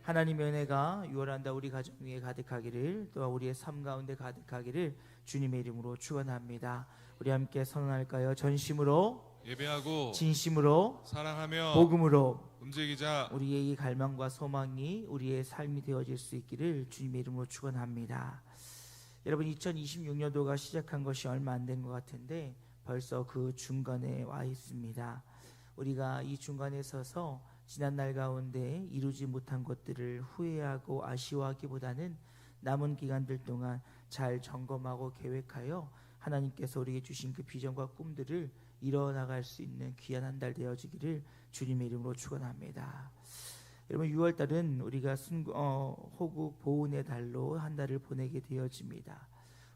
하나님의 은혜가 유월한다 우리 가정 위에 가득하기를, 또한 우리의 삶 가운데 가득하기를 주님의 이름으로 축원합니다. 우리 함께 선언할까요? 전심으로 예배하고 진심으로 사랑하며 복음으로 움직이자. 우리의 이 갈망과 소망이 우리의 삶이 되어질 수 있기를 주님의 이름으로 축원합니다. 여러분, 2026년도가 시작한 것이 얼마 안 된 것 같은데 벌써 그 중간에 와 있습니다. 우리가 이 중간에 서서 지난 날 가운데 이루지 못한 것들을 후회하고 아쉬워하기보다는 남은 기간들 동안 잘 점검하고 계획하여 하나님께서 우리에게 주신 그 비전과 꿈들을 이뤄나갈 수 있는 귀한 한 달 되어지기를 주님의 이름으로 축원합니다. 여러분, 6월달은 우리가 호국 보훈의 달로 한 달을 보내게 되어집니다.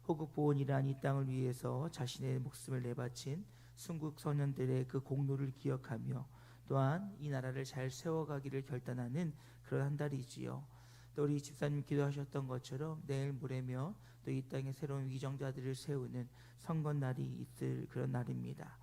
호국 보훈이란 이 땅을 위해서 자신의 목숨을 내바친 순국 선원들의 그 공로를 기억하며 또한 이 나라를 잘 세워가기를 결단하는 그런 한 달이지요. 또 우리 집사님 기도하셨던 것처럼 내일 모레면 또 이 땅에 새로운 위정자들을 세우는 선거날이 있을 그런 날입니다.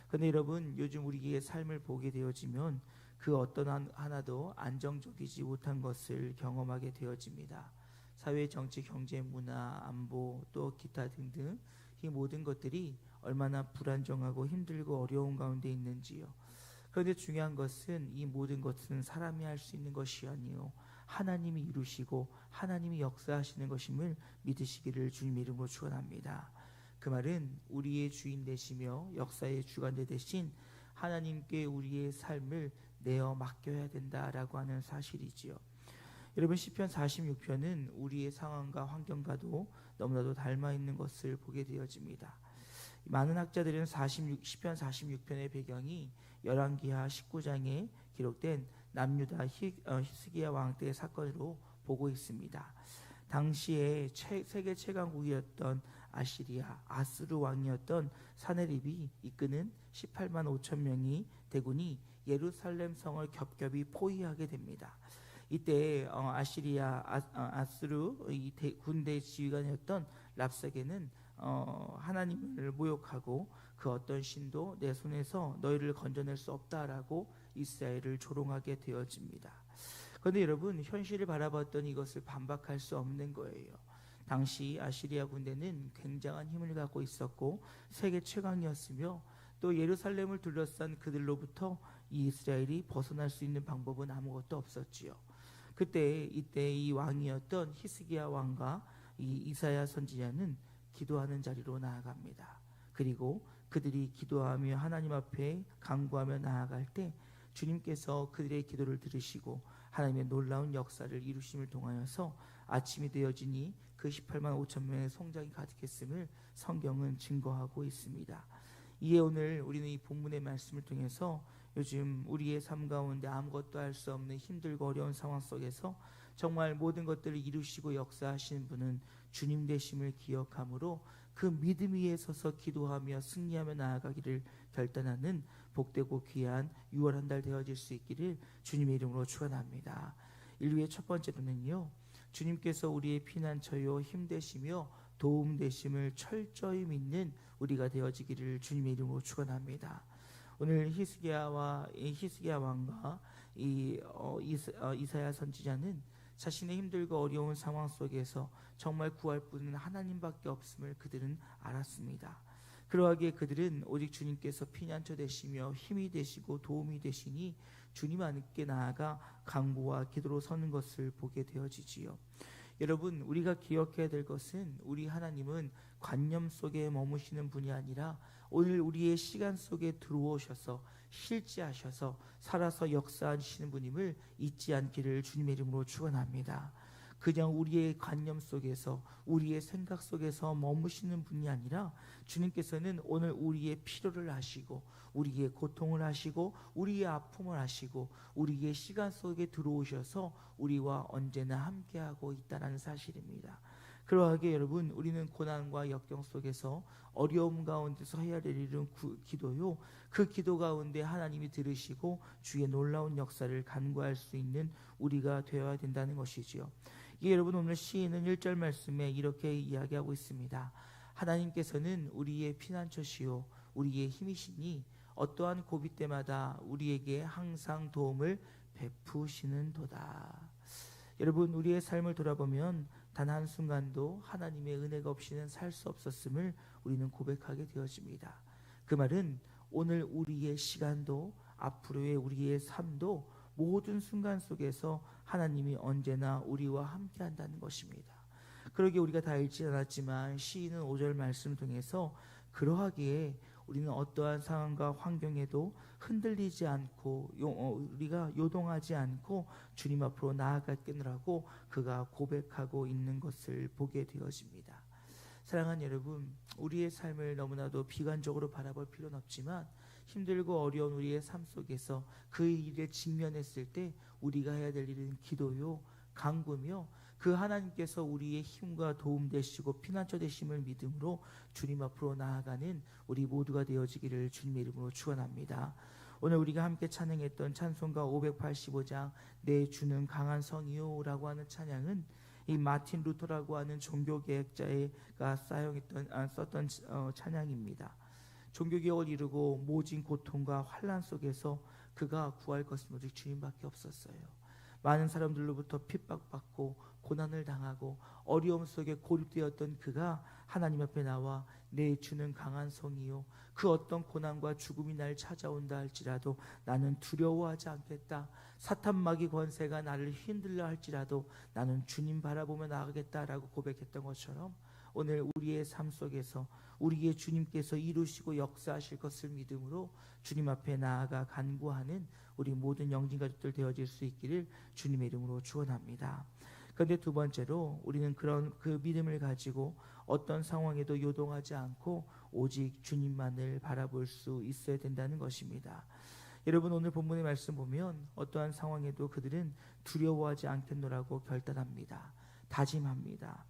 그런데 여러분, 요즘 우리의 삶을 보게 되어지면 그 어떤 하나도 안정적이지 못한 것을 경험하게 되어집니다. 사회, 정치, 경제, 문화, 안보 또 기타 등등 이 모든 것들이 얼마나 불안정하고 힘들고 어려운 가운데 있는지요. 그런데 중요한 것은 이 모든 것은 사람이 할 수 있는 것이 아니요 하나님이 이루시고 하나님이 역사하시는 것임을 믿으시기를 주님의 이름으로 축원합니다. 그 말은 우리의 주인 되시며 역사의 주관자 되신 하나님께 우리의 삶을 내어 맡겨야 된다라고 하는 사실이지요. 여러분, 시편 46편은 우리의 상황과 환경과도 너무나도 닮아 있는 것을 보게 되어집니다. 많은 학자들은 시편 46편의 배경이 열왕기하 19장에 기록된 남유다 히스기야 왕 때의 사건으로 보고 있습니다. 당시에 세계 최강국이었던 아시리아 아스루 왕이었던 사네립이 이끄는 18만 5천 명이 대군이 예루살렘 성을 겹겹이 포위하게 됩니다. 이때 아시리아 아스루 군대 지휘관이었던 랍사게는 하나님을 모욕하고 그 어떤 신도 내 손에서 너희를 건져낼 수 없다라고 이스라엘을 조롱하게 되어집니다. 그런데 여러분, 현실을 바라봤던 이것을 반박할 수 없는 거예요. 당시 아시리아 군대는 굉장한 힘을 갖고 있었고 세계 최강이었으며 또 예루살렘을 둘러싼 그들로부터 이스라엘이 벗어날 수 있는 방법은 아무것도 없었지요. 이때 이 왕이었던 히스기야 왕과 이 이사야 선지자는 기도하는 자리로 나아갑니다. 그리고 그들이 기도하며 하나님 앞에 간구하며 나아갈 때 주님께서 그들의 기도를 들으시고 하나님의 놀라운 역사를 이루심을 통하여서 아침이 되어지니 그 18만 5천 명의 성장이 가득했음을 성경은 증거하고 있습니다. 이에 오늘 우리는 이 본문의 말씀을 통해서 요즘 우리의 삶 가운데 아무것도 할 수 없는 힘들고 어려운 상황 속에서 정말 모든 것들을 이루시고 역사하시는 분은 주님 되심을 기억함으로 그 믿음 위에 서서 기도하며 승리하며 나아가기를 결단하는 복되고 귀한 6월 한 달 되어질 수 있기를 주님의 이름으로 축원합니다. 인류의 첫 번째로는요, 주님께서 우리의 피난처요 힘 되시며 도움 되심을 철저히 믿는 우리가 되어지기를 주님의 이름으로 축원합니다. 오늘 히스기야 왕과 이사야 선지자는 자신의 힘들고 어려운 상황 속에서 정말 구할 분은 하나님밖에 없음을 그들은 알았습니다. 그러하기에 그들은 오직 주님께서 피난처 되시며 힘이 되시고 도움이 되시니 주님 안께 나아가 간구와 기도로 서는 것을 보게 되어지지요. 여러분, 우리가 기억해야 될 것은 우리 하나님은 관념 속에 머무시는 분이 아니라 오늘 우리의 시간 속에 들어오셔서 실제하셔서 살아서 역사하시는 분임을 잊지 않기를 주님의 이름으로 축원합니다. 그냥 우리의 관념 속에서 우리의 생각 속에서 머무시는 분이 아니라 주님께서는 오늘 우리의 필요를 아시고 우리의 고통을 아시고 우리의 아픔을 아시고 우리의 시간 속에 들어오셔서 우리와 언제나 함께하고 있다는 사실입니다. 그러하게 여러분, 우리는 고난과 역경 속에서 어려움 가운데서 해야 될 일은 기도요. 그 기도 가운데 하나님이 들으시고 주의 놀라운 역사를 간구할 수 있는 우리가 되어야 된다는 것이지요. 이게 여러분, 오늘 시인은 1절 말씀에 이렇게 이야기하고 있습니다. 하나님께서는 우리의 피난처시요 우리의 힘이시니 어떠한 고비 때마다 우리에게 항상 도움을 베푸시는 도다. 여러분, 우리의 삶을 돌아보면 단 한순간도 하나님의 은혜가 없이는 살 수 없었음을 우리는 고백하게 되어집니다. 그 말은 오늘 우리의 시간도 앞으로의 우리의 삶도 모든 순간 속에서 하나님이 언제나 우리와 함께 한다는 것입니다. 그러기에 우리가 다 읽지 않았지만 시인은 5절 말씀 통해서 그러하기에 우리는 어떠한 상황과 환경에도 흔들리지 않고 우리가 요동하지 않고 주님 앞으로 나아가겠노라고 그가 고백하고 있는 것을 보게 되어집니다. 사랑하는 여러분, 우리의 삶을 너무나도 비관적으로 바라볼 필요는 없지만 힘들고 어려운 우리의 삶 속에서 그 일에 직면했을 때 우리가 해야 될 일은 기도요, 간구며 그 하나님께서 우리의 힘과 도움 되시고 피난처 되심을 믿음으로 주님 앞으로 나아가는 우리 모두가 되어지기를 주님의 이름으로 축원합니다. 오늘 우리가 함께 찬양했던 찬송가 585장 내 주는 강한 성이요 라고 하는 찬양은 이 마틴 루터라고 하는 종교개혁자가 썼던 찬양입니다. 종교개혁을 이루고 모진 고통과 환난 속에서 그가 구할 것은 오직 주님밖에 없었어요. 많은 사람들로부터 핍박받고 고난을 당하고 어려움 속에 고립되었던 그가 하나님 앞에 나와 내 주는 강한 성이요, 그 어떤 고난과 죽음이 날 찾아온다 할지라도 나는 두려워하지 않겠다. 사탄 마귀 권세가 나를 흔들려 할지라도 나는 주님 바라보며 나아가겠다라고 고백했던 것처럼 오늘 우리의 삶 속에서 우리의 주님께서 이루시고 역사하실 것을 믿음으로 주님 앞에 나아가 간구하는 우리 모든 영진 가족들 되어질 수 있기를 주님의 이름으로 축원합니다. 그런데 두 번째로 우리는 그런 그 믿음을 가지고 어떤 상황에도 요동하지 않고 오직 주님만을 바라볼 수 있어야 된다는 것입니다. 여러분, 오늘 본문의 말씀 보면 어떠한 상황에도 그들은 두려워하지 않겠노라고 결단합니다. 다짐합니다.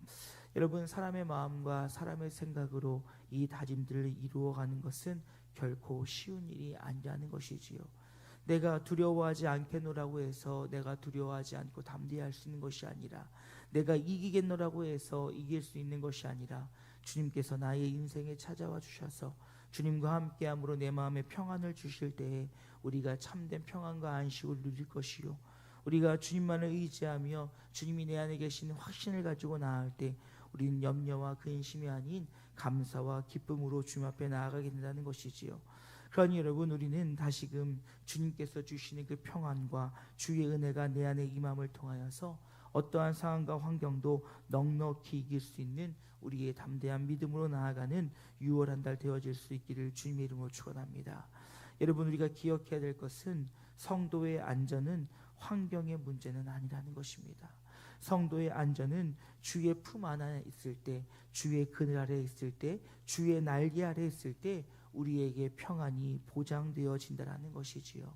여러분, 사람의 마음과 사람의 생각으로 이 다짐들을 이루어가는 것은 결코 쉬운 일이 아니라는 것이지요. 내가 두려워하지 않겠노라고 해서 내가 두려워하지 않고 담대할 수 있는 것이 아니라, 내가 이기겠노라고 해서 이길 수 있는 것이 아니라, 주님께서 나의 인생에 찾아와 주셔서 주님과 함께함으로 내 마음에 평안을 주실 때에 우리가 참된 평안과 안식을 누릴 것이요, 우리가 주님만을 의지하며 주님이 내 안에 계신 확신을 가지고 나아갈 때 우리는 염려와 근심이 아닌 감사와 기쁨으로 주님 앞에 나아가게 된다는 것이지요. 그러니 여러분, 우리는 다시금 주님께서 주시는 그 평안과 주의 은혜가 내 안에 임함을 통하여서 어떠한 상황과 환경도 넉넉히 이길 수 있는 우리의 담대한 믿음으로 나아가는 6월 한 달 되어질 수 있기를 주님의 이름으로 축원합니다. 여러분, 우리가 기억해야 될 것은 성도의 안전은 환경의 문제는 아니라는 것입니다. 성도의 안전은 주의 품 안에 있을 때, 주의 그늘 아래 있을 때, 주의 날개 아래 있을 때 우리에게 평안이 보장되어진다는 것이지요.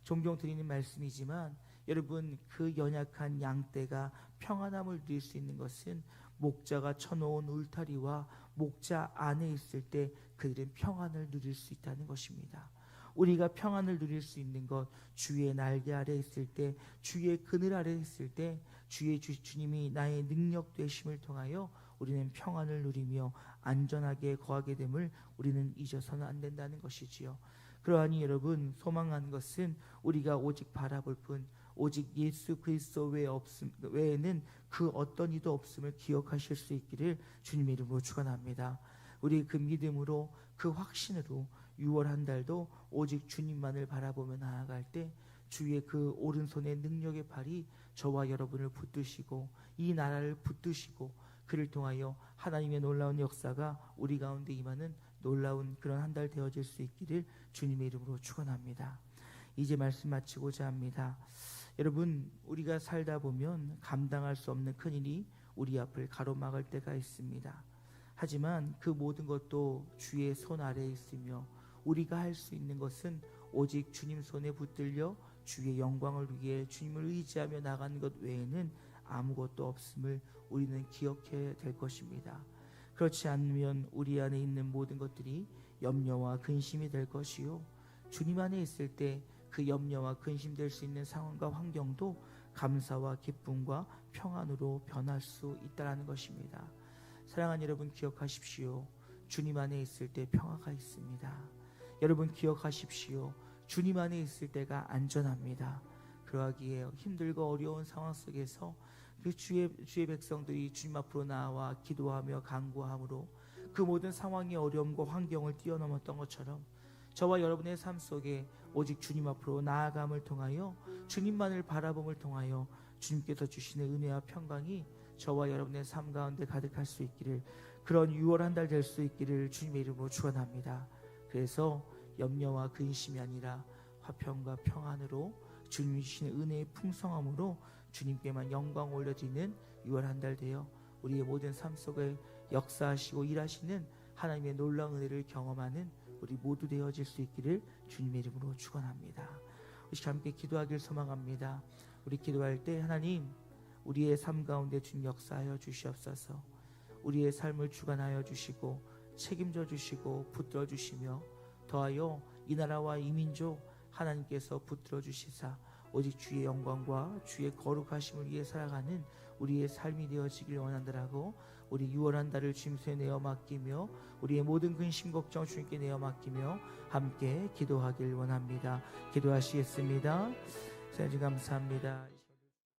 종종 드리는 말씀이지만 여러분, 그 연약한 양떼가 평안함을 누릴 수 있는 것은 목자가 쳐놓은 울타리와 목자 안에 있을 때 그들은 평안을 누릴 수 있다는 것입니다. 우리가 평안을 누릴 수 있는 것, 주의 날개 아래 있을 때, 주의 그늘 아래 있을 때 주님이 나의 능력 되심을 통하여 우리는 평안을 누리며 안전하게 거하게 됨을 우리는 잊어서는 안 된다는 것이지요. 그러하니 여러분, 소망하는 것은 우리가 오직 바라볼 뿐, 오직 예수 그리스도 외에는 그 어떤 이도 없음을 기억하실 수 있기를 주님의 이름으로 축원합니다. 우리 그 믿음으로, 그 확신으로 6월 한 달도 오직 주님만을 바라보며 나아갈 때 주의 그 오른손의 능력의 팔이 저와 여러분을 붙드시고 이 나라를 붙드시고 그를 통하여 하나님의 놀라운 역사가 우리 가운데 임하는 놀라운 그런 한 달 되어질 수 있기를 주님의 이름으로 축원합니다. 이제 말씀 마치고자 합니다. 여러분, 우리가 살다 보면 감당할 수 없는 큰일이 우리 앞을 가로막을 때가 있습니다. 하지만 그 모든 것도 주의 손 아래에 있으며 우리가 할 수 있는 것은 오직 주님 손에 붙들려 주의 영광을 위해 주님을 의지하며 나가는 것 외에는 아무것도 없음을 우리는 기억해야 될 것입니다. 그렇지 않으면 우리 안에 있는 모든 것들이 염려와 근심이 될 것이요, 주님 안에 있을 때 그 염려와 근심될 수 있는 상황과 환경도 감사와 기쁨과 평안으로 변할 수 있다는 것입니다. 사랑하는 여러분, 기억하십시오. 주님 안에 있을 때 평화가 있습니다. 여러분, 기억하십시오. 주님 안에 있을 때가 안전합니다. 그러하기에 힘들고 어려운 상황 속에서 그 주의 백성들이 주님 앞으로 나와 기도하며 간구함으로 그 모든 상황의 어려움과 환경을 뛰어넘었던 것처럼 저와 여러분의 삶 속에 오직 주님 앞으로 나아감을 통하여 주님만을 바라봄을 통하여 주님께서 주시는 은혜와 평강이 저와 여러분의 삶 가운데 가득할 수 있기를, 그런 6월 한 달 될 수 있기를 주님의 이름으로 축원합니다. 그래서 염려와 근심이 아니라 화평과 평안으로 주님이 주시는 은혜의 풍성함으로 주님께만 영광 올려드리는 6월 한 달 되어 우리의 모든 삶 속에 역사하시고 일하시는 하나님의 놀라운 은혜를 경험하는 우리 모두 되어질 수 있기를 주님의 이름으로 축원합니다. 우리 함께 기도하길 소망합니다. 우리 기도할 때 하나님, 우리의 삶 가운데 주님 역사하여 주시옵소서. 우리의 삶을 주관하여 주시고 책임져 주시고 붙들어 주시며 더하여 이 나라와 이 민족 하나님께서 붙들어 주시사 오직 주의 영광과 주의 거룩하심을 위해 살아가는 우리의 삶이 되어지길 원한다라고 우리 6월 한 달을 주님 손에 내어 맡기며 우리의 모든 근심 걱정 주님께 내어 맡기며 함께 기도하길 원합니다. 기도하시겠습니다. 선생님 감사합니다.